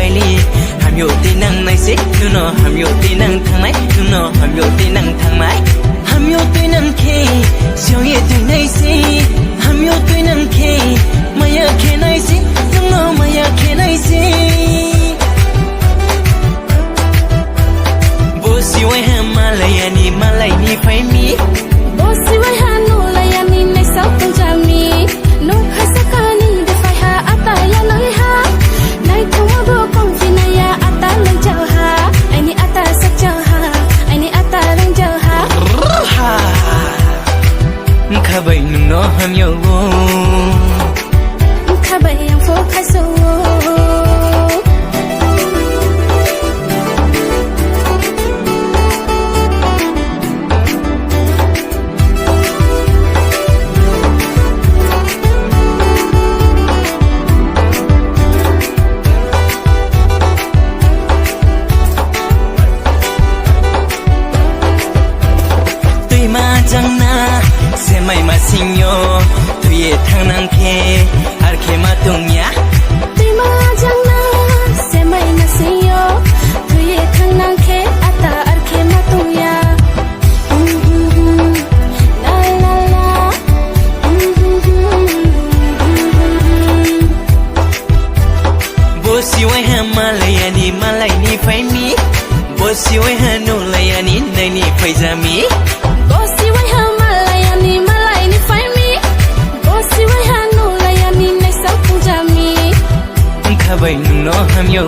baili hamyo ti nang nai se nuno hamyo ti nang thang nai nuno hamyo ti nang thang mai hamyo ti nang ke xiao ye ti nai se hamyo ti nang ke maya ke nai se nuno maya ke nai se bo si wai ha malai ni phai mi bo si wai ha no la ya ni nai sao tong cha mi no ha sa ka ni de phai ha ata ya nai ha nai thong bo kong fi na ya ata lang chao ha ai ni ata sak chao ha ai ni ata lang chao ha ha kha bai nuno hamyo kha bai yang fo khai so chẳng na sẽ mày mà xin yo tuy thằng năng khe ar khe mà tung nhá tuy mà chẳng na sẽ mày mà xin yo tuy thằng năng khe ata ar khe mà tung ya la la la bo si wai ha malai ni phai mi bo si wai ha no lai ani nai ni phai za mi Bossy wai ha malai ni phai mi Bossy wai ha no la ya ni nai sao pung ja mi kha bai no ham yo